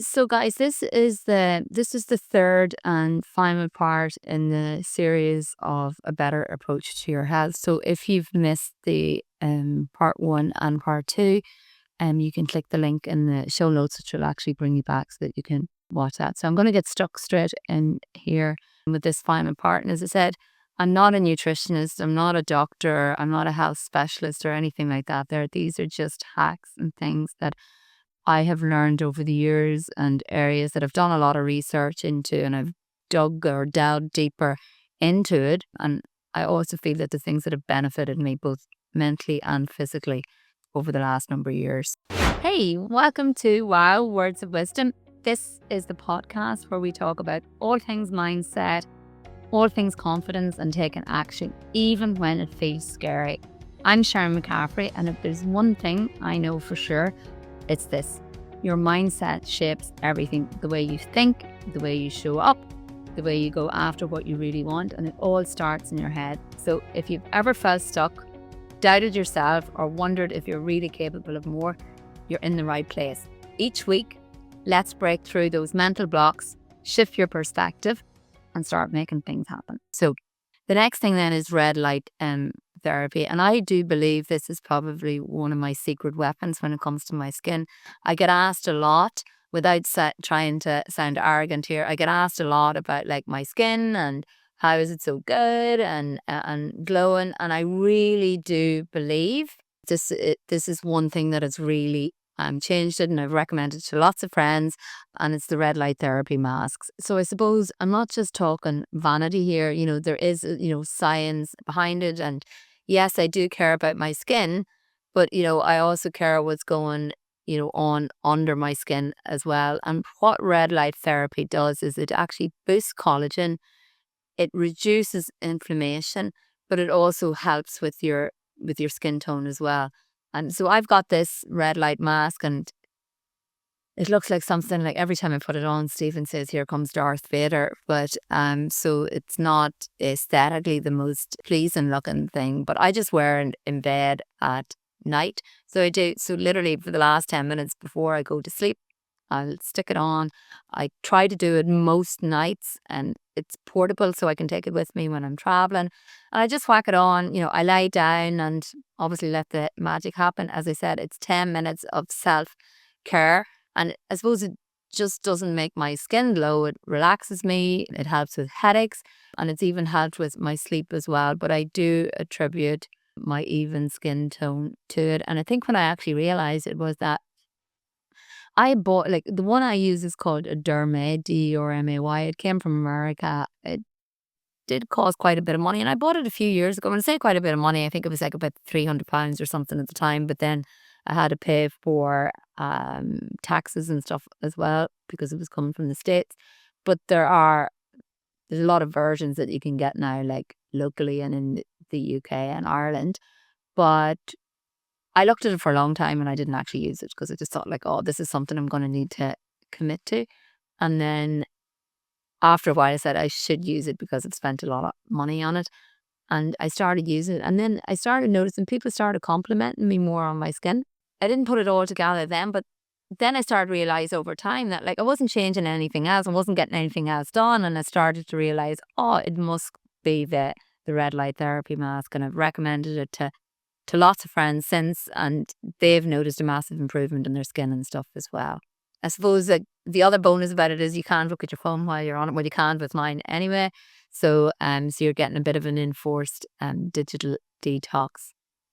So guys, this is the third and final part in the series of a better approach to your health. So if you've missed the part one and part two, you can click the link in the show notes, which will actually bring you back so that you can watch that. So I'm going to get stuck straight in here with this final part. And as I said, I'm not a nutritionist, I'm not a doctor, I'm not a health specialist or anything like that. These are just hacks and things that I have learned over the years and areas that I've done a lot of research into, and I've dug or delved deeper into it. And I also feel that the things that have benefited me both mentally and physically over the last number of years. Hey, welcome to Wow Words of Wisdom. This is the podcast where we talk about all things mindset, all things confidence, and taking action, even when it feels scary. I'm Sharon McCaffrey, and if there's one thing I know for sure, it's this: your mindset shapes everything. The way you think, the way you show up, the way you go after what you really want, and it all starts in your head. So if you've ever felt stuck, doubted yourself, or wondered if you're really capable of more, you're in the right place. Each week, let's break through those mental blocks, shift your perspective, and start making things happen. So the next thing then is red light therapy. And I do believe this is probably one of my secret weapons when it comes to my skin. I get asked a lot, without trying to sound arrogant here, I get asked a lot about like my skin and how is it so good and glowing. And I really do believe this is one thing that has really changed it, and I've recommended it to lots of friends, and it's the red light therapy masks. So I suppose I'm not just talking vanity here. There is science behind it, and yes, I do care about my skin, but I also care what's going on under my skin as well. And what red light therapy does is it actually boosts collagen, it reduces inflammation, but it also helps with your skin tone as well. And so I've got this red light mask, and it looks like something like every time I put it on, Stephen says, "Here comes Darth Vader." But so it's not aesthetically the most pleasing looking thing, but I just wear it in bed at night. So I do. So literally for the last 10 minutes before I go to sleep, I'll stick it on. I try to do it most nights, and it's portable so I can take it with me when I'm traveling. And I just whack it on. I lie down and obviously let the magic happen. As I said, it's 10 minutes of self-care. And I suppose it just doesn't make my skin glow. It relaxes me. It helps with headaches, and it's even helped with my sleep as well. But I do attribute my even skin tone to it. And I think when I actually realized it was that I bought, like, the one I use is called a Dermay, Dermay. It came from America. It did cost quite a bit of money, and I bought it a few years ago. When I say quite a bit of money, I think it was like about £300 or something at the time. But then I had to pay for taxes and stuff as well because it was coming from the States. But there's a lot of versions that you can get now, like locally and in the UK and Ireland. But I looked at it for a long time and I didn't actually use it because I just thought like, oh, this is something I'm going to need to commit to. And then after a while I said I should use it because I've spent a lot of money on it. And I started using it. And then I started noticing people started complimenting me more on my skin. I didn't put it all together then, but then I started to realize over time that like I wasn't changing anything else. I wasn't getting anything else done. And I started to realize, oh, it must be the red light therapy mask. And I've recommended it to lots of friends since, and they've noticed a massive improvement in their skin and stuff as well. I suppose that the other bonus about it is you can't look at your phone while you're on it. Well, you can't with mine anyway. So you're getting a bit of an enforced digital detox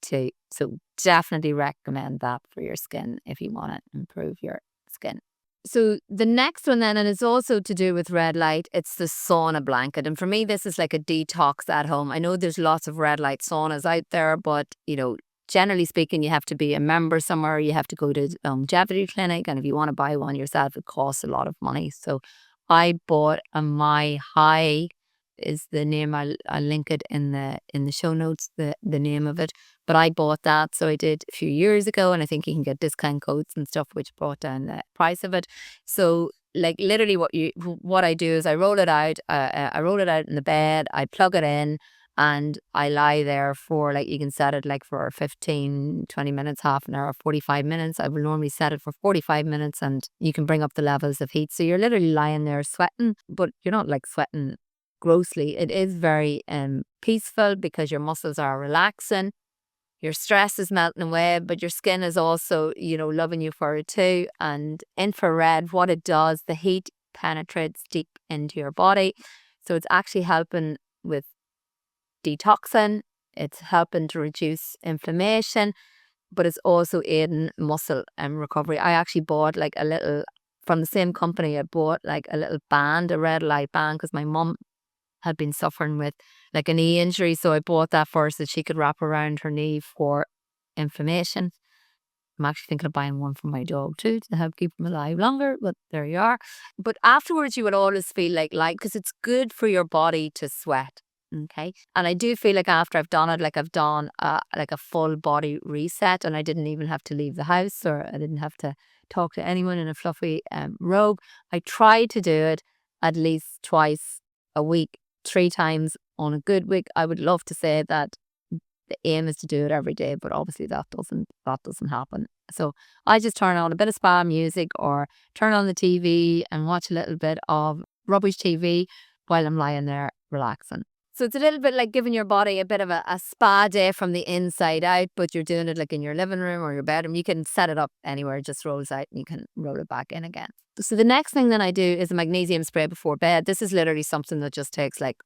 too. So definitely recommend that for your skin if you want to improve your skin. So the next one then, and it's also to do with red light, it's the sauna blanket. And for me, this is like a detox at home. I know there's lots of red light saunas out there, but generally speaking, you have to be a member somewhere. You have to go to a longevity clinic. And if you want to buy one yourself, it costs a lot of money. So I bought a My High is the name. I'll link it in the show notes, the name of it. But I bought that, so I did a few years ago, and I think you can get discount codes and stuff, which brought down the price of it. So like literally what I do is I roll it out. I roll it out in the bed. I plug it in, and I lie there for, like, you can set it like for 15, 20 minutes, half an hour, 45 minutes. I will normally set it for 45 minutes, and you can bring up the levels of heat. So you're literally lying there sweating, but you're not like sweating grossly. It is very peaceful because your muscles are relaxing. Your stress is melting away, but your skin is also, loving you for it too. And infrared, what it does, the heat penetrates deep into your body. So it's actually helping with detoxing, it's helping to reduce inflammation, but it's also aiding muscle recovery. I actually bought like a little, from the same company, I bought like a little band, a red light band, because my mum had been suffering with like a knee injury. So I bought that for her so that she could wrap around her knee for inflammation. I'm actually thinking of buying one for my dog too to help keep him alive longer, but there you are. But afterwards, you will always feel like because it's good for your body to sweat. Okay. And I do feel like after I've done it, like I've done like a full body reset, and I didn't even have to leave the house, or I didn't have to talk to anyone in a fluffy robe. I try to do it at least twice a week, 3 times on a good week. I would love to say that the aim is to do it every day, but obviously that doesn't happen. So I just turn on a bit of spa music or turn on the TV and watch a little bit of rubbish TV while I'm lying there relaxing. So it's a little bit like giving your body a bit of a spa day from the inside out, but you're doing it like in your living room or your bedroom. You can set it up anywhere, it just rolls out and you can roll it back in again. So the next thing that I do is a magnesium spray before bed. This is literally something that just takes like,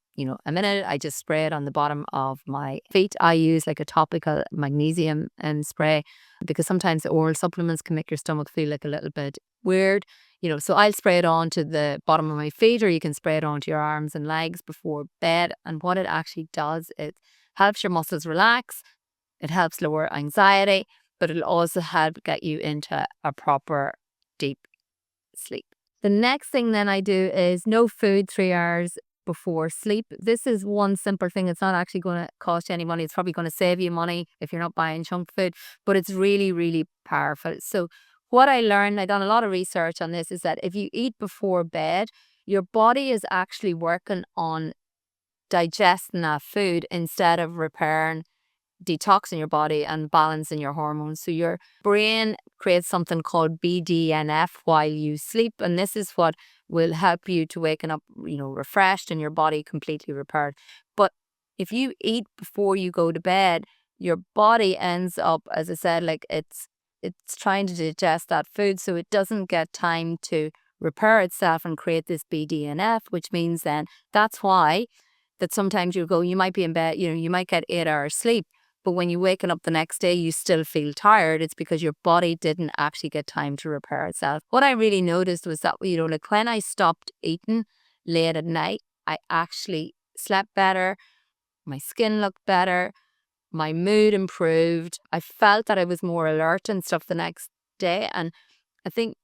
a minute. I just spray it on the bottom of my feet. I use like a topical magnesium spray because sometimes the oral supplements can make your stomach feel like a little bit weird. So I'll spray it onto the bottom of my feet, or you can spray it onto your arms and legs before bed. And what it actually does, it helps your muscles relax. It helps lower anxiety, but it'll also help get you into a proper deep sleep. The next thing then I do is no food 3 hours before sleep. This is one simple thing. It's not actually going to cost you any money. It's probably going to save you money if you're not buying junk food, but it's really, really powerful. So what I learned, I've done a lot of research on this, is that if you eat before bed, your body is actually working on digesting that food instead of repairing, detoxing your body and balancing your hormones. So your brain creates something called BDNF while you sleep, and this is what will help you to waken up, refreshed and your body completely repaired. But if you eat before you go to bed, your body ends up, as I said, like it's trying to digest that food, so it doesn't get time to repair itself and create this BDNF, which means then that's why that sometimes you might be in bed, you might get 8 hours sleep, but when you're waking up the next day, you still feel tired. It's because your body didn't actually get time to repair itself. What I really noticed was that, like when I stopped eating late at night, I actually slept better. My skin looked better. My mood improved. I felt that I was more alert and stuff the next day. And I think,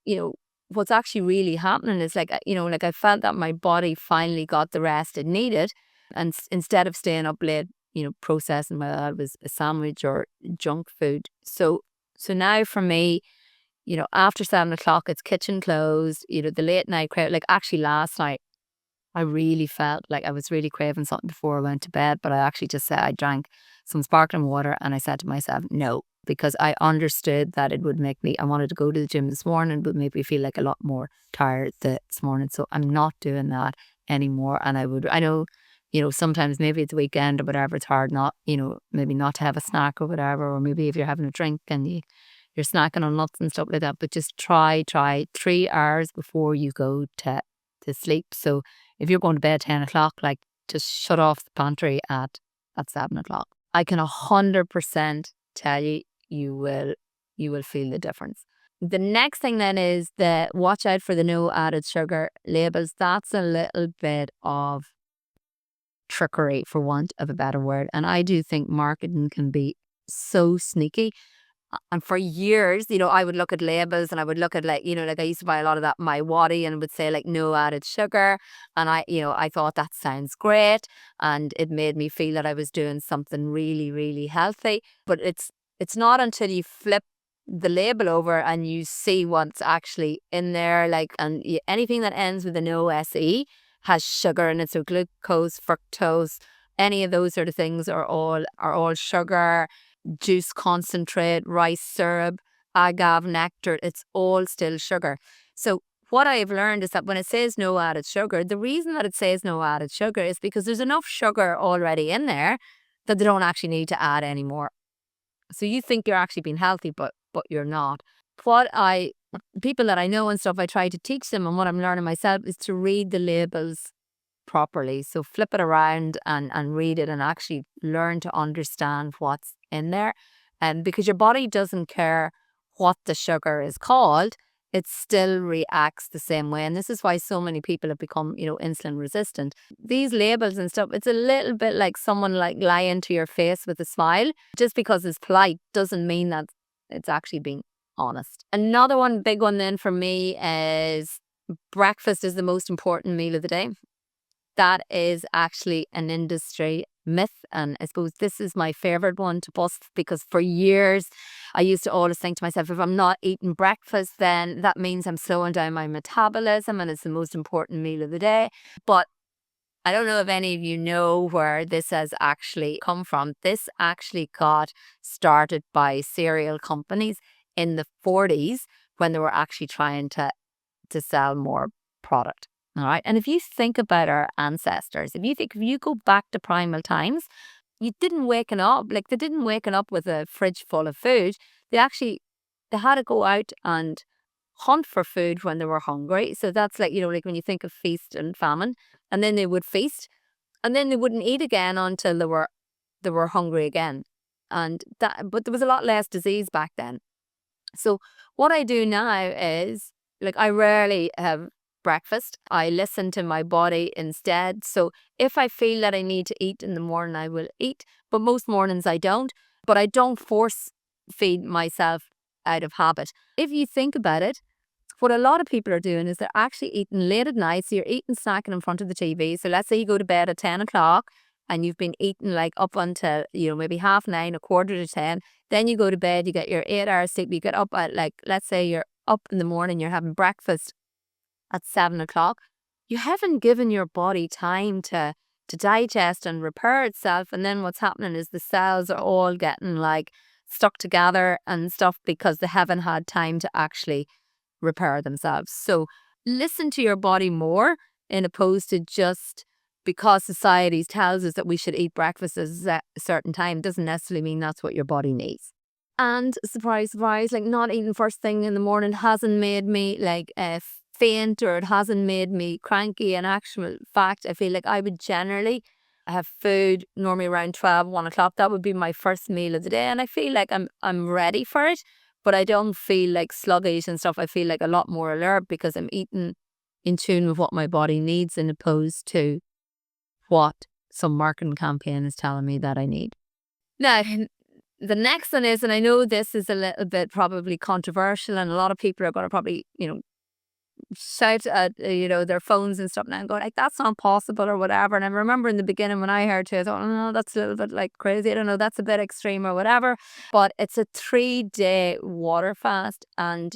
what's actually really happening is like I felt that my body finally got the rest it needed. And instead of staying up late, processing whether that was a sandwich or junk food. So now for me, after 7 o'clock, it's kitchen closed, the late night crowd. Like actually last night, I really felt like I was really craving something before I went to bed, but I actually just said I drank some sparkling water and I said to myself, no, because I understood that it would make me, I wanted to go to the gym this morning, but make me feel like a lot more tired this morning. So I'm not doing that anymore. And I know, sometimes maybe it's a weekend or whatever, it's hard not, maybe not to have a snack or whatever, or maybe if you're having a drink and you're snacking on nuts and stuff like that, but just try 3 hours before you go to sleep. So if you're going to bed at 10 o'clock, like just shut off the pantry at 7 o'clock. I can 100% tell you, you will feel the difference. The next thing then is the watch out for the no added sugar labels. That's a little bit of trickery, for want of a better word. And I do think marketing can be so sneaky. And for years, I would look at labels and I would look at like I used to buy a lot of that My Waddy and it would say like no added sugar. And I thought that sounds great. And it made me feel that I was doing something really, really healthy. But it's not until you flip the label over and you see what's actually in there, like, and anything that ends with a no SE has sugar in it. So glucose, fructose, any of those sort of things are all sugar, juice concentrate, rice syrup, agave nectar. It's all still sugar. So what I've learned is that when it says no added sugar, the reason that it says no added sugar is because there's enough sugar already in there that they don't actually need to add any more. So you think you're actually being healthy, but you're not. People that I know and stuff, I try to teach them, and what I'm learning myself is to read the labels properly. So flip it around and read it and actually learn to understand what's in there. And because your body doesn't care what the sugar is called, it still reacts the same way. And this is why so many people have become, insulin resistant. These labels and stuff, it's a little bit like someone like lying to your face with a smile. Just because it's polite doesn't mean that it's actually being honest. Another one, big one then for me, is breakfast is the most important meal of the day. That is actually an industry myth. And I suppose this is my favorite one to bust, because for years I used to always think to myself, if I'm not eating breakfast, then that means I'm slowing down my metabolism and it's the most important meal of the day. But I don't know if any of you know where this has actually come from. This actually got started by cereal companies in the 40s when they were actually trying to sell more product. All right. And if you think about our ancestors, if you go back to primal times, they didn't waken up with a fridge full of food. They had to go out and hunt for food when they were hungry. So that's like when you think of feast and famine, and then they would feast and then they wouldn't eat again until they were hungry again. But there was a lot less disease back then. So what I do now is, I rarely have breakfast. I listen to my body instead. So if I feel that I need to eat in the morning, I will eat. But most mornings I don't. But I don't force feed myself out of habit. If you think about it, what a lot of people are doing is they're actually eating late at night. So you're eating, snacking in front of the TV. So let's say you go to bed at 10 o'clock and you've been eating up until, maybe 9:30, a quarter to 10. Then you go to bed, you get your 8 hours sleep. You get up at let's say you're up in the morning, you're having breakfast at 7 o'clock. You haven't given your body time to digest and repair itself. And then what's happening is the cells are all getting stuck together and stuff because they haven't had time to actually repair themselves. So listen to your body more, in opposed to just because society tells us that we should eat breakfast at a certain time doesn't necessarily mean that's what your body needs. And surprise, surprise, not eating first thing in the morning hasn't made me faint, or it hasn't made me cranky. In actual fact, I feel like I would generally have food normally around 12, 1 o'clock. That would be my first meal of the day. And I feel like I'm ready for it, but I don't feel sluggish and stuff. I feel a lot more alert because I'm eating in tune with what my body needs, in opposed to what some marketing campaign is telling me that I need. Now, the next one is, and I know this is a little bit probably controversial, and a lot of people are going to probably, shout at, their phones and stuff now and go that's not possible or whatever. And I remember in the beginning when I heard it, I thought, oh, no, that's a little bit crazy. I don't know, that's a bit extreme or whatever. But it's a 3-day water fast and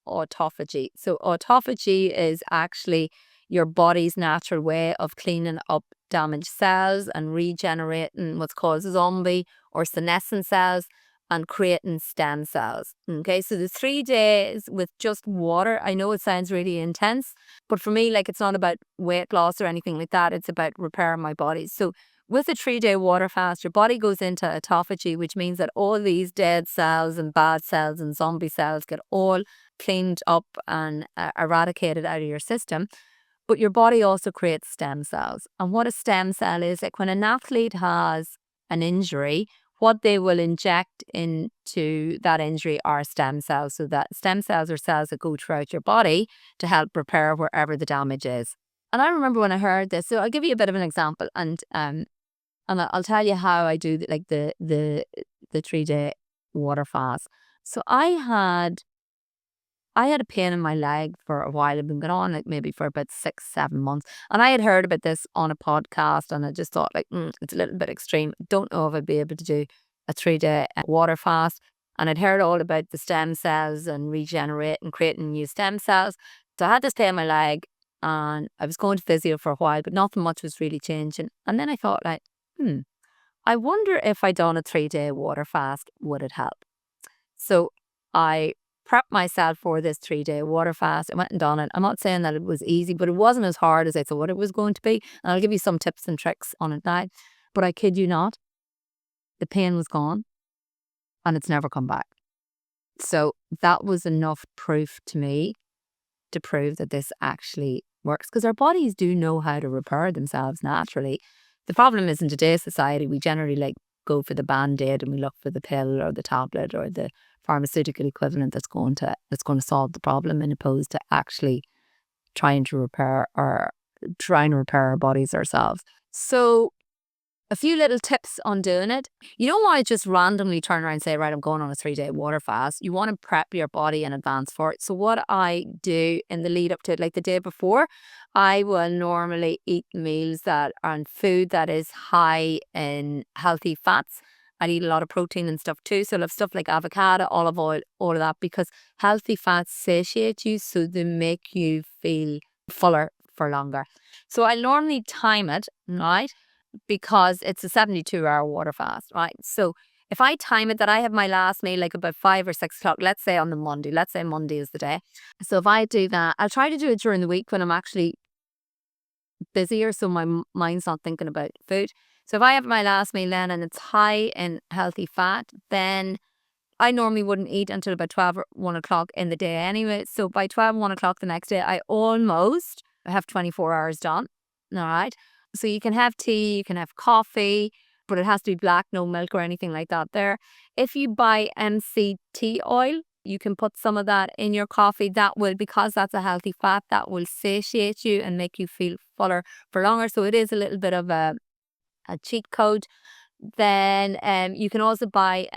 autophagy. So autophagy is actually your body's natural way of cleaning up damaged cells and regenerating what's called zombie or senescent cells and creating stem cells. Okay, so the 3 days with just water, I know it sounds really intense, but for me, it's not about weight loss or anything like that. It's about repairing my body. So with a 3-day water fast, your body goes into autophagy, which means that all these dead cells and bad cells and zombie cells get all cleaned up and eradicated out of your system. But your body also creates stem cells. And what a stem cell is, when an athlete has an injury, what they will inject into that injury are stem cells. So that stem cells are cells that go throughout your body to help repair wherever the damage is. And I remember when I heard this, so I'll give you a bit of an example, and I'll tell you how I do the 3-day water fast. So I had a pain in my leg for a while. I've been going on maybe for about 6-7 months. And I had heard about this on a podcast, and I just thought it's a little bit extreme. Don't know if I'd be able to do a 3-day water fast. And I'd heard all about the stem cells and regenerate and creating new stem cells. So I had this pain in my leg, and I was going to physio for a while, but nothing much was really changing. And then I thought I wonder if I done a 3-day water fast, would it help? So I prepped myself for this 3-day water fast. I went and done it. I'm not saying that it was easy, but it wasn't as hard as I thought it was going to be. And I'll give you some tips and tricks on it now. But I kid you not, the pain was gone and it's never come back. So that was enough proof to me to prove that this actually works, because our bodies do know how to repair themselves naturally. The problem is, in today's society, we generally go for the band-aid and we look for the pill or the tablet or the pharmaceutical equivalent that's going to solve the problem, in opposed to actually trying to repair our bodies ourselves. So a few little tips on doing it. You don't want to just randomly turn around and say, right, I'm going on a 3-day water fast. You want to prep your body in advance for it. So what I do in the lead up to it, like the day before, I will normally eat meals that are food that is high in healthy fats. I eat a lot of protein and stuff too. So I'll have stuff like avocado, olive oil, all of that, because healthy fats satiate you, so they make you feel fuller for longer. So I normally time it, right? Because it's a 72-hour water fast, right? So if I time it that I have my last meal like about 5 or 6 o'clock, let's say on the Monday, let's say Monday is the day. So if I do that, I'll try to do it during the week when I'm actually busier, so my mind's not thinking about food. So if I have my last meal then and it's high in healthy fat, then I normally wouldn't eat until about 12 or 1 o'clock in the day anyway. So by 12 1 o'clock the next day, I almost have 24 hours done. All right. So you can have tea, you can have coffee, but it has to be black, no milk or anything like that there. If you buy MCT oil, you can put some of that in your coffee. That will, because that's a healthy fat, that will satiate you and make you feel fuller for longer. So it is a little bit of a cheat code. Then you can also buy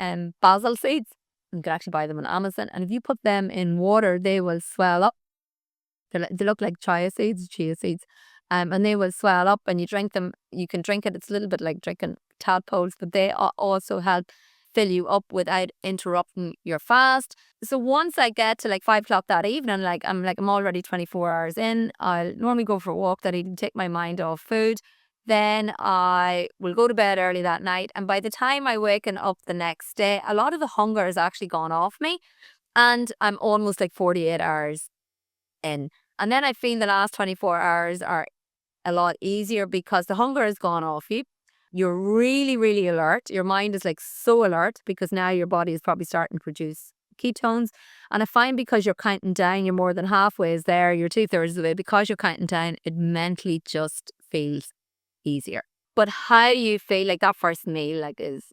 basil seeds. You can actually buy them on Amazon. And if you put them in water, they will swell up. They look like chia seeds. And they will swell up, and you drink them. You can drink it. It's a little bit like drinking tadpoles, but they also help fill you up without interrupting your fast. So once I get to like 5 o'clock that evening, I'm already 24 hours in, I'll normally go for a walk that evening, take my mind off food. Then I will go to bed early that night. And by the time I waken up the next day, a lot of the hunger has actually gone off me. And I'm almost like 48 hours in. And then I feel the last 24 hours are a lot easier because the hunger has gone off you. You're really, really alert. Your mind is like so alert because now your body is probably starting to produce ketones. And I find because you're counting down, you're more than halfway is there, you're 2/3 of the way. Because you're counting down, it mentally just feels easier. But how do you feel like that first meal is,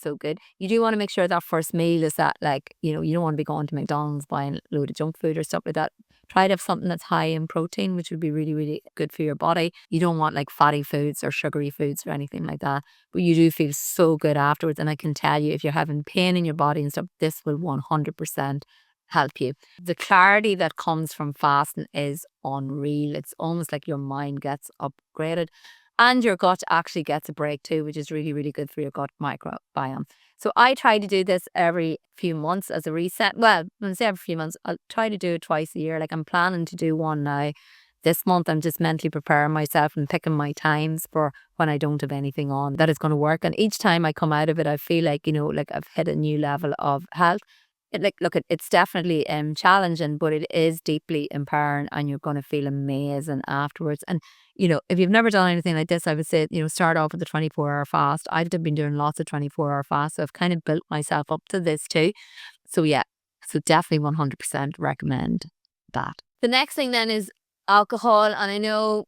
so good? You do want to make sure that first meal is that you don't want to be going to McDonald's buying a load of junk food or stuff like that. Try to have something that's high in protein, which would be really, really good for your body. You don't want like fatty foods or sugary foods or anything like that. But you do feel so good afterwards. And I can tell you, if you're having pain in your body and stuff, this will 100% help you. The clarity that comes from fasting is unreal. It's almost like your mind gets upgraded. And your gut actually gets a break too, which is really, really good for your gut microbiome. So I try to do this every few months as a reset. Well, when I say every few months, I'll try to do it twice a year. Like I'm planning to do one now. This month, I'm just mentally preparing myself and picking my times for when I don't have anything on that is going to work. And each time I come out of it, I feel like, I've hit a new level of health. It's definitely challenging, but it is deeply empowering, and you're going to feel amazing afterwards. And if you've never done anything like this, I would say start off with a 24-hour fast. I've been doing lots of 24-hour fasts, so I've kind of built myself up to this too. So yeah, so definitely 100% recommend that. The next thing then is alcohol, and I know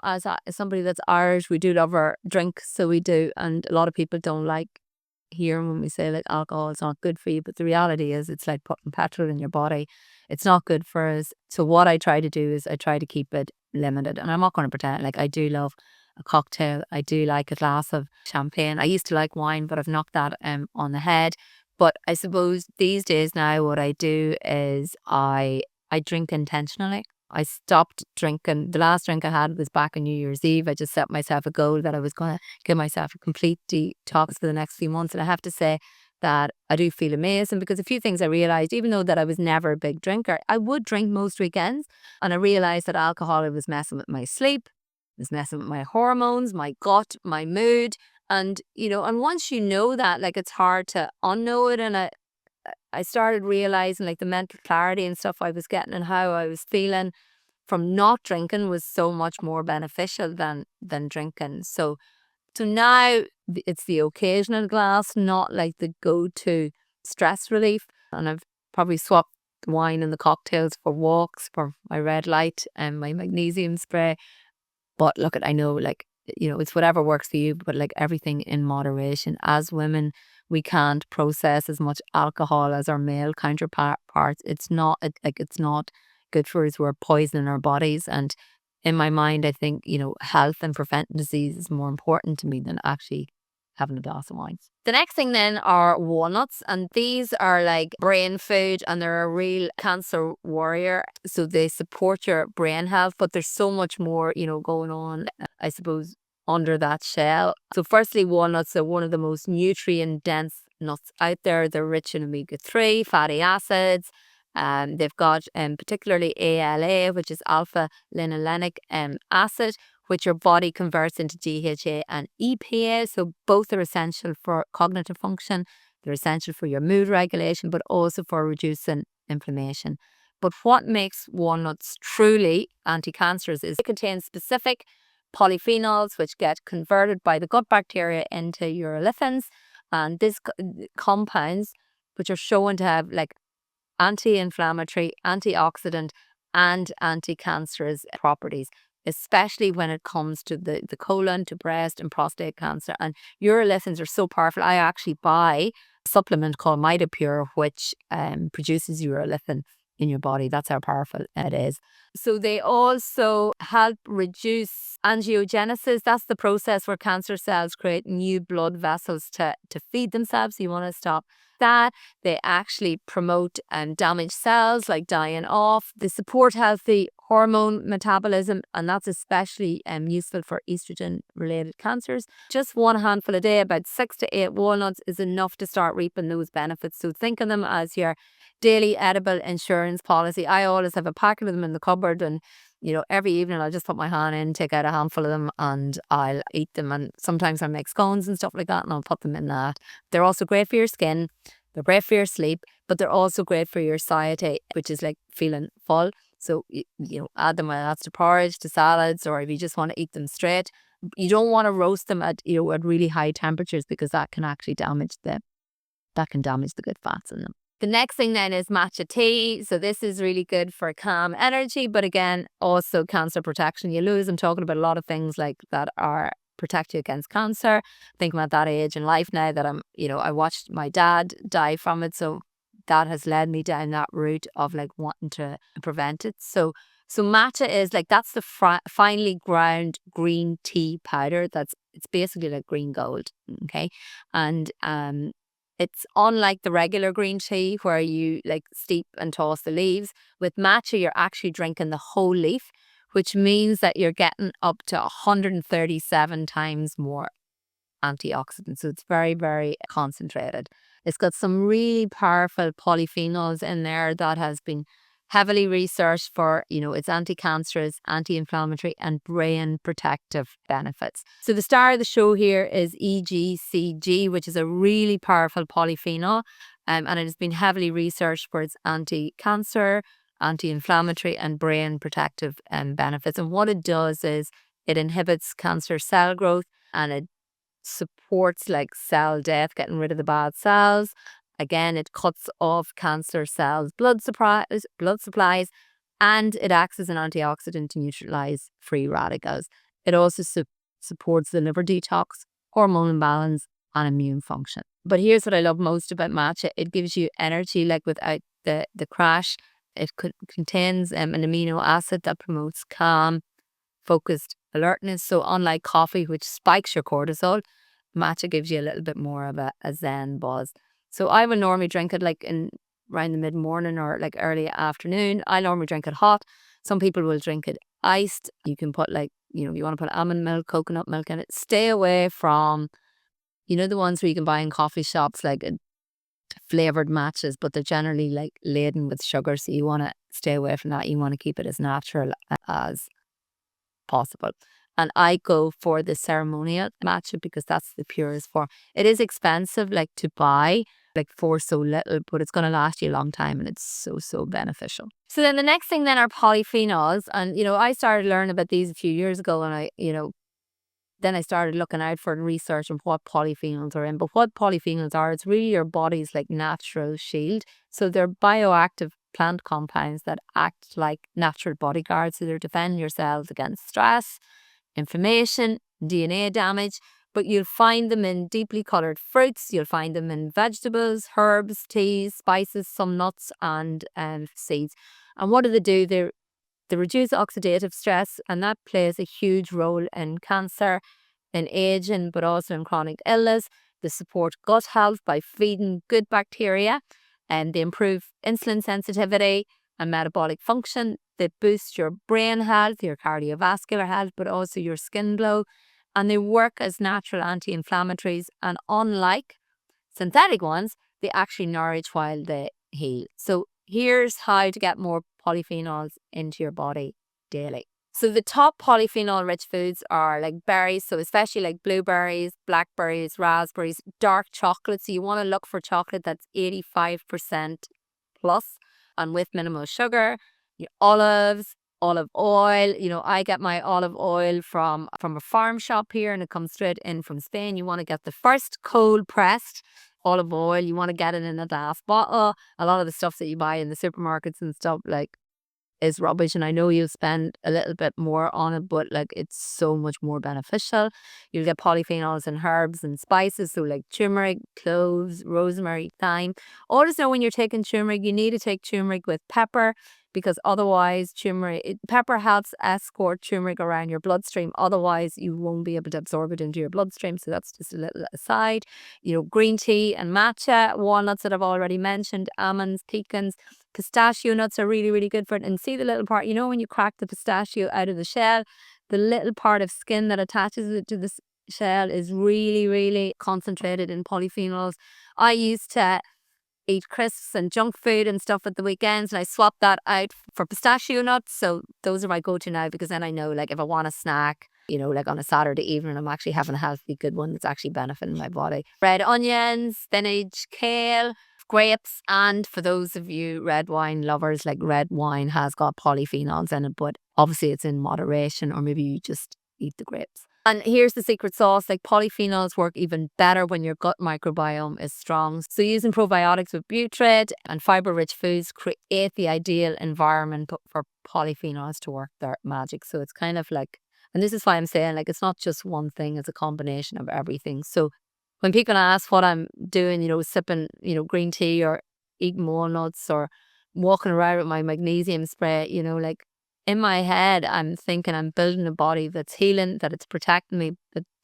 as somebody that's Irish, we do love our drinks, so we do, and a lot of people don't like hearing when we say alcohol is not good for you, but the reality is it's like putting petrol in your body. It's not good for us. So what I try to do is I try to keep it limited, and I'm not going to pretend I do love a cocktail. I do like a glass of champagne. I used to like wine, but I've knocked that on the head. But I suppose these days now what I do is I drink intentionally. I stopped drinking. The last drink I had was back on New Year's Eve. I just set myself a goal that I was going to give myself a complete detox for the next few months. And I have to say that I do feel amazing, because a few things I realised, even though that I was never a big drinker, I would drink most weekends. And I realised that alcohol was messing with my sleep. It's messing with my hormones, my gut, my mood. And, and once you know that, like, it's hard to unknow it. And I started realizing, like, the mental clarity and stuff I was getting and how I was feeling from not drinking was so much more beneficial than drinking. So now it's the occasional glass, not like the go-to stress relief. And I've probably swapped the wine and the cocktails for walks, for my red light and my magnesium spray. But look, I know, like, it's whatever works for you, but like everything in moderation. As women, we can't process as much alcohol as our male counterparts. It's not good for us. We're poisoning our bodies. And in my mind, I think, health and preventing disease is more important to me than actually having a glass of wine. The next thing then are walnuts, and these are like brain food, and they're a real cancer warrior. So they support your brain health, but there's so much more, going on, I suppose, under that shell. So firstly, walnuts are one of the most nutrient dense nuts out there. They're rich in omega-3 fatty acids. They've got particularly ALA, which is alpha linolenic acid, which your body converts into DHA and EPA. So both are essential for cognitive function. They're essential for your mood regulation, but also for reducing inflammation. But what makes walnuts truly anti-cancerous is it contains specific polyphenols, which get converted by the gut bacteria into urolithins. And these compounds, which are shown to have like anti-inflammatory, antioxidant, and anti-cancerous properties, especially when it comes to the colon, to breast and prostate cancer. And urolithins are so powerful. I actually buy a supplement called MitoPure, which produces urolithin in your body. That's how powerful it is. So they also help reduce angiogenesis. That's the process where cancer cells create new blood vessels to feed themselves. So you want to stop that. They actually promote damaged cells, like dying off. They support healthy hormone metabolism, and that's especially useful for estrogen-related cancers. Just one handful a day, about 6 to 8 walnuts, is enough to start reaping those benefits. So think of them as your daily edible insurance policy. I always have a packet of them in the cupboard, and every evening I'll just put my hand in, take out a handful of them, and I'll eat them. And sometimes I make scones and stuff like that, and I'll put them in that. They're also great for your skin. They're great for your sleep, but they're also great for your satiety, which is like feeling full. So, add them whether that's to porridge, to salads, or if you just want to eat them straight. You don't want to roast them at really high temperatures, because that can actually damage the good fats in them. The next thing then is matcha tea. So this is really good for calm energy, but again, also cancer protection. You lose, I'm talking about a lot of things like that are protect you against cancer. Think about that age in life now that I watched my dad die from it. So that has led me down that route of like wanting to prevent it. So matcha is like, that's the finely ground green tea powder. It's basically like green gold. Okay. And it's unlike the regular green tea where you like steep and toss the leaves. With matcha, you're actually drinking the whole leaf, which means that you're getting up to 137 times more antioxidants. So it's very, very concentrated. It's got some really powerful polyphenols in there that has been heavily researched for, its anti-cancerous, anti-inflammatory and brain protective benefits. So the star of the show here is EGCG, which is a really powerful polyphenol, and it has been heavily researched for its anti-cancer, anti-inflammatory and brain protective benefits. And what it does is it inhibits cancer cell growth, and it supports like cell death, getting rid of the bad cells. Again, it cuts off cancer cells' blood supplies, and it acts as an antioxidant to neutralize free radicals. It also supports the liver detox, hormone imbalance, and immune function. But here's what I love most about matcha. It gives you energy like without the crash. It contains an amino acid that promotes calm, focused alertness. So unlike coffee, which spikes your cortisol, matcha gives you a little bit more of a zen buzz. So I would normally drink it like around the mid-morning or like early afternoon. I normally drink it hot. Some people will drink it iced. You can put like, you want to put almond milk, coconut milk in it. Stay away from, the ones where you can buy in coffee shops, like flavored matchas, but they're generally like laden with sugar. So you want to stay away from that. You want to keep it as natural as possible. And I go for the ceremonial matcha because that's the purest form. It is expensive, like to buy, like for so little, but it's going to last you a long time and it's so beneficial. So then the next thing then are polyphenols. And, I started learning about these a few years ago, and then I started looking out for research on what polyphenols are in. But what polyphenols are, it's really your body's like natural shield. So they're bioactive plant compounds that act like natural bodyguards. So they're defending your cells against stress, inflammation, DNA damage. But you'll find them in deeply colored fruits. You'll find them in vegetables, herbs, teas, spices, some nuts, and seeds. And what do? They reduce oxidative stress, and that plays a huge role in cancer, in aging, but also in chronic illness. They support gut health by feeding good bacteria, and they improve insulin sensitivity and metabolic function. They boost your brain health, your cardiovascular health, but also your skin glow. And they work as natural anti-inflammatories. And unlike synthetic ones, they actually nourish while they heal. So here's how to get more polyphenols into your body daily. So the top polyphenol rich foods are like berries, so especially like blueberries, blackberries, raspberries, dark chocolate. So you want to look for chocolate that's 85% plus and with minimal sugar. Your olives, olive oil. I get my olive oil from a farm shop here, and it comes straight in from Spain. You want to get the first cold pressed olive oil. You want to get it in a glass bottle. A lot of the stuff that you buy in the supermarkets and stuff like is rubbish, and I know you'll spend a little bit more on it, but like it's so much more beneficial. You'll get polyphenols in herbs and spices, so like turmeric, cloves, rosemary, thyme. Always know when you're taking turmeric, you need to take turmeric with pepper, because otherwise pepper helps escort turmeric around your bloodstream. Otherwise you won't be able to absorb it into your bloodstream. So that's just a little aside. Green tea and matcha, walnuts that I've already mentioned, almonds, pecans. Pistachio nuts are really, really good for it. And see the little part, when you crack the pistachio out of the shell, the little part of skin that attaches it to the shell is really, really concentrated in polyphenols. I used to eat crisps and junk food and stuff at the weekends, and I swapped that out for pistachio nuts. So those are my go-to now, because then I know, like, if I want a snack, like on a Saturday evening, I'm actually having a healthy, good one that's actually benefiting my body. Red onions, spinach, kale, grapes, and for those of you red wine lovers, like, red wine has got polyphenols in it, but obviously it's in moderation, or maybe you just eat the grapes. And here's the secret sauce, like, polyphenols work even better when your gut microbiome is strong. So using probiotics with butyrate and fiber-rich foods create the ideal environment for polyphenols to work their magic. So it's kind of like, and this is why I'm saying, like, it's not just one thing, it's a combination of everything. So when people ask what I'm doing, sipping, green tea or eating walnuts or walking around with my magnesium spray, like, in my head, I'm thinking I'm building a body that's healing, that it's protecting me,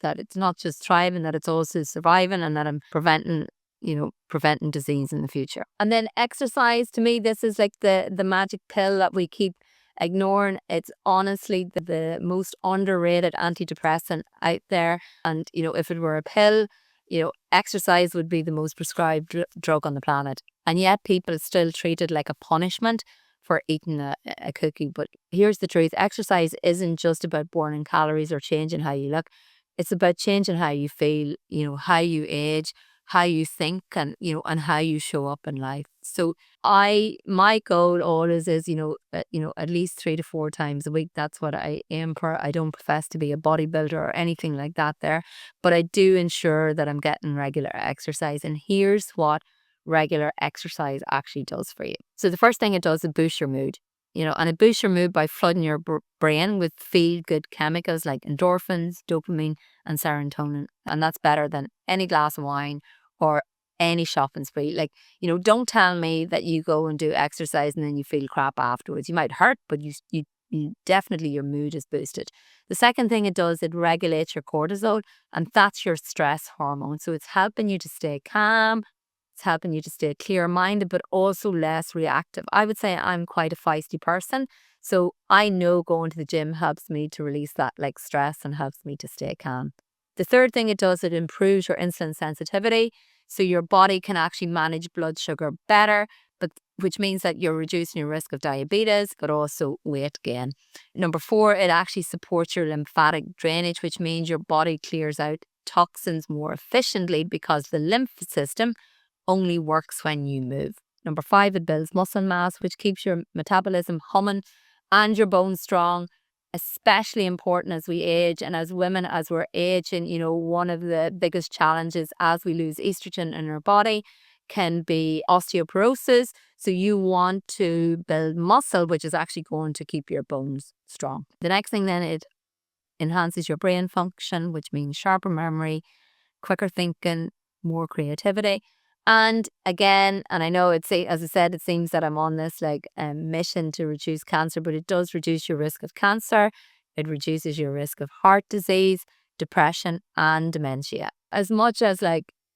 that it's not just thriving, that it's also surviving, and that I'm preventing disease in the future. And then exercise, to me, this is like the magic pill that we keep ignoring. It's honestly the most underrated antidepressant out there. And, if it were a pill, exercise would be the most prescribed drug on the planet. And yet people still treat it like a punishment for eating a cookie. But here's the truth. Exercise isn't just about burning calories or changing how you look. It's about changing how you feel, how you age, how you think, and, and how you show up in life. So my goal always is, at least 3 to 4 times a week. That's what I aim for. I don't profess to be a bodybuilder or anything like that there, but I do ensure that I'm getting regular exercise. And here's what regular exercise actually does for you. So the first thing it does is boost your mood, and it boosts your mood by flooding your brain with feel-good chemicals like endorphins, dopamine, and serotonin. And that's better than any glass of wine or any shopping spree. Like, don't tell me that you go and do exercise and then you feel crap afterwards. You might hurt, but you definitely, your mood is boosted. The second thing it does, it regulates your cortisol, and that's your stress hormone. So it's helping you to stay calm. It's helping you to stay clear-minded, but also less reactive. I would say I'm quite a feisty person. So I know going to the gym helps me to release that, like, stress, and helps me to stay calm. The third thing it does, it improves your insulin sensitivity. So your body can actually manage blood sugar better. But which means that you're reducing your risk of diabetes, but also weight gain. Number 4, it actually supports your lymphatic drainage, which means your body clears out toxins more efficiently because the lymph system only works when you move. Number 5, it builds muscle mass, which keeps your metabolism humming and your bones strong, especially important as we age. And as women, as we're aging, one of the biggest challenges as we lose estrogen in our body can be osteoporosis. So you want to build muscle, which is actually going to keep your bones strong. The next thing then, it enhances your brain function, which means sharper memory, quicker thinking, more creativity. And again, and I know as I said, it seems that I'm on this mission to reduce cancer, but it does reduce your risk of cancer. It reduces your risk of heart disease, depression, and dementia. As much as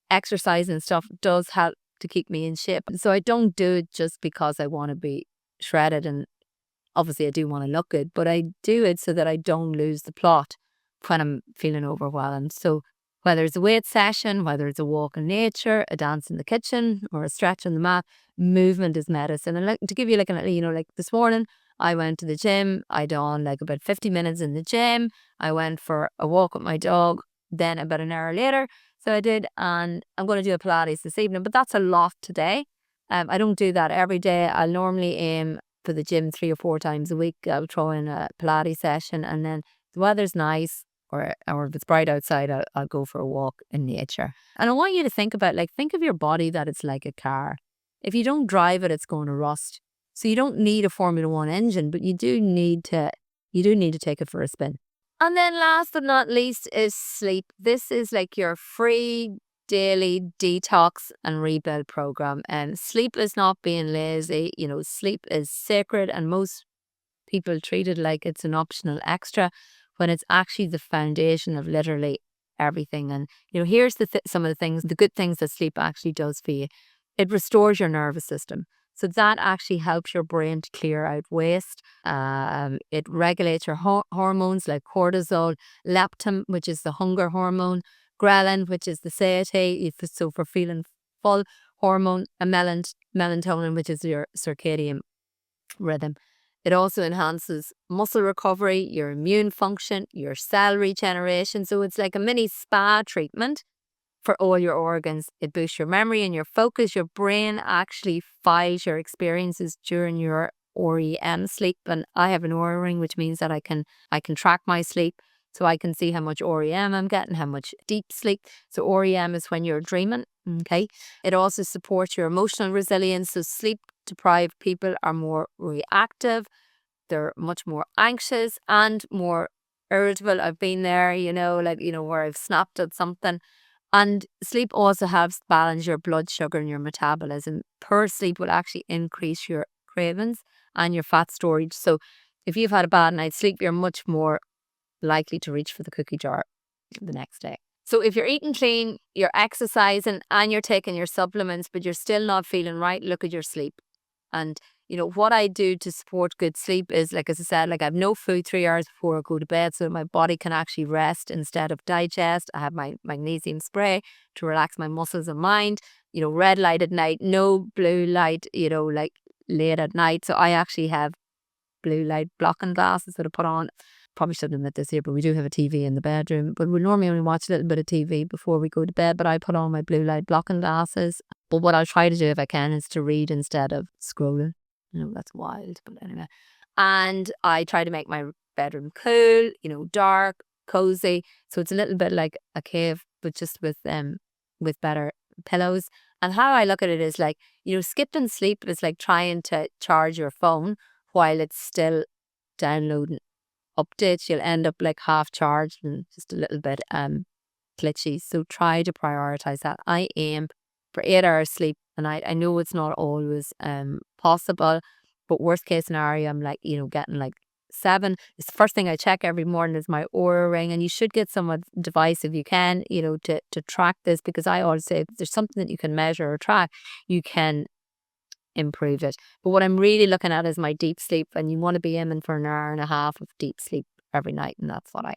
exercise and stuff does help to keep me in shape. So I don't do it just because I want to be shredded, and obviously I do want to look good, but I do it so that I don't lose the plot when I'm feeling overwhelmed. So whether it's a weight session, whether it's a walk in nature, a dance in the kitchen, or a stretch on the mat, movement is medicine. And to give you this morning, I went to the gym. I done about 50 minutes in the gym. I went for a walk with my dog. Then about an hour later, so I did, and I'm going to do a Pilates this evening. But that's a lot today. I don't do that every day. I normally aim for the gym 3 or 4 times a week. I'll throw in a Pilates session, and then the weather's nice, or if it's bright outside, I'll go for a walk in nature. And I want you to think about, think of your body that it's like a car. If you don't drive it, it's going to rust. So you don't need a Formula 1 engine, but you do need to take it for a spin. And then last but not least is sleep. This is your free daily detox and rebuild program. And sleep is not being lazy. Sleep is sacred, and most people treat it like it's an optional extra when it's actually the foundation of literally everything. And here's some of the good things that sleep actually does for you. It restores your nervous system. So that actually helps your brain to clear out waste. It regulates your hormones like cortisol, leptin, which is the hunger hormone, ghrelin, which is the satiety, so for feeling full hormone, and melatonin, which is your circadian rhythm. It also enhances muscle recovery, your immune function, your cell regeneration. So it's like a mini spa treatment for all your organs. It boosts your memory and your focus. Your brain actually files your experiences during your REM sleep. And I have an Oura ring, which means that I can track my sleep. So I can see how much REM I'm getting, how much deep sleep. So REM is when you're dreaming. Okay. It also supports your emotional resilience. So sleep deprived people are more reactive. They're much more anxious and more irritable. I've been there, where I've snapped at something. And sleep also helps balance your blood sugar and your metabolism. Poor sleep will actually increase your cravings and your fat storage. So if you've had a bad night's sleep, you're much more likely to reach for the cookie jar the next day. So if you're eating clean, you're exercising, and you're taking your supplements, but you're still not feeling right, look at your sleep. And what I do to support good sleep is, as I said, I have no food 3 hours before I go to bed, so my body can actually rest instead of digest. I have my magnesium spray to relax my muscles and mind. Red light at night, no blue light, late at night. So I actually have blue light blocking glasses that I put on. Probably shouldn't admit this here, but we do have a TV in the bedroom. But we normally only watch a little bit of TV before we go to bed. But I put on my blue light blocking glasses. But what I'll try to do if I can is to read instead of scrolling. That's wild, but anyway. And I try to make my bedroom cool, dark, cozy. So it's a little bit like a cave, but just with better pillows. And how I look at it is skipping sleep is like trying to charge your phone while it's still downloading updates. You'll end up half charged and just a little bit glitchy. So try to prioritize that. I aim for 8 hours sleep, and I know it's not always possible, but worst case scenario, I'm getting 7. It's the first thing I check every morning is my Oura ring, and you should get some device if you can, to track this, because I always say if there's something that you can measure or track, you can improve it. But what I'm really looking at is my deep sleep, and you want to be aiming for an hour and a half of deep sleep every night, and that's what I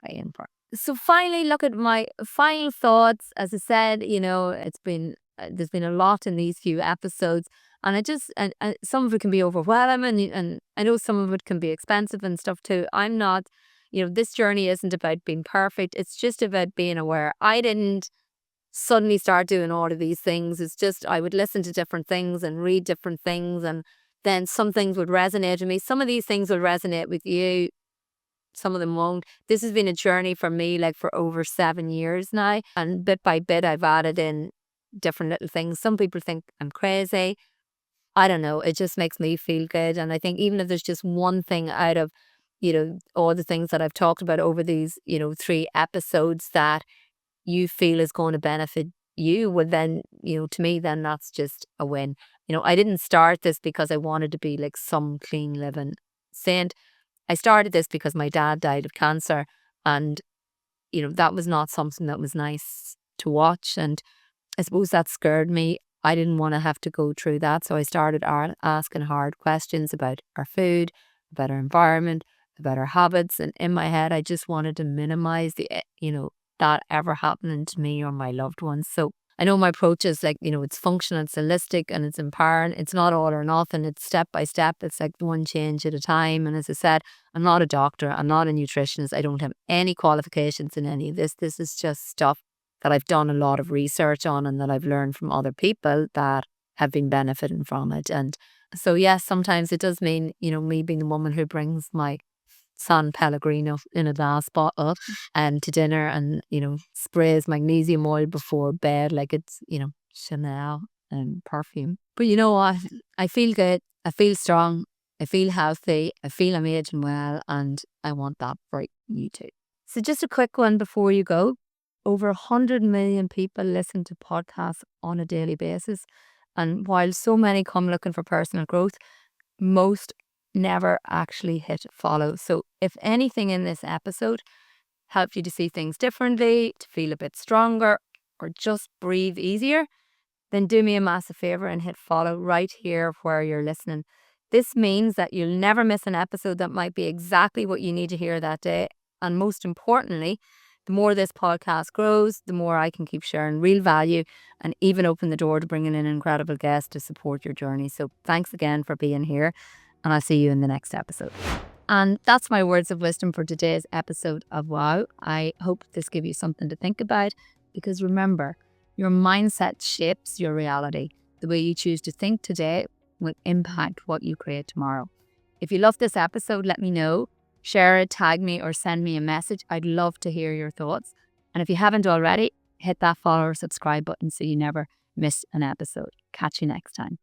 aim for. So finally, look at my final thoughts. As I said, it's been there's been a lot in these few episodes. And and some of it can be overwhelming, and I know some of it can be expensive and stuff too. I'm not, this journey isn't about being perfect. It's just about being aware. I didn't suddenly start doing all of these things. It's just I would listen to different things and read different things, and then some things would resonate with me. Some of these things will resonate with you, some of them won't. This has been a journey for me, like for over 7 years now, and bit by bit I've added in different little things. Some people think I'm crazy. I don't know. It just makes me feel good. And I think even if there's just one thing out of, all the things that I've talked about over these, 3 episodes that you feel is going to benefit you, well then, to me, then that's just a win. I didn't start this because I wanted to be like some clean living saint. I started this because my dad died of cancer, and, that was not something that was nice to watch. And I suppose that scared me. I didn't want to have to go through that. So I started asking hard questions about our food, about our environment, about our habits. And in my head, I just wanted to minimize that ever happening to me or my loved ones. So I know my approach is like, it's functional, it's holistic, and it's empowering. It's not all or nothing. It's step by step. It's like one change at a time. And as I said, I'm not a doctor. I'm not a nutritionist. I don't have any qualifications in any of this. This is just stuff that I've done a lot of research on and that I've learned from other people that have been benefiting from it. And so, yes, sometimes it does mean, me being the woman who brings my San Pellegrino in a glass bottle and to dinner, and, sprays magnesium oil before bed like it's, Chanel and perfume. But you know what? I feel good. I feel strong. I feel healthy. I feel I'm aging well, and I want that for you too. So just a quick one before you go. Over 100 million people listen to podcasts on a daily basis. And while so many come looking for personal growth, most never actually hit follow. So if anything in this episode helped you to see things differently, to feel a bit stronger, or just breathe easier, then do me a massive favor and hit follow right here where you're listening. This means that you'll never miss an episode that might be exactly what you need to hear that day. And most importantly, the more this podcast grows, the more I can keep sharing real value and even open the door to bringing in incredible guests to support your journey. So thanks again for being here, and I'll see you in the next episode. And that's my words of wisdom for today's episode of Wow. I hope this gives you something to think about, because remember, your mindset shapes your reality. The way you choose to think today will impact what you create tomorrow. If you love this episode, let me know. Share it, tag me, or send me a message. I'd love to hear your thoughts. And if you haven't already, hit that follow or subscribe button so you never miss an episode. Catch you next time.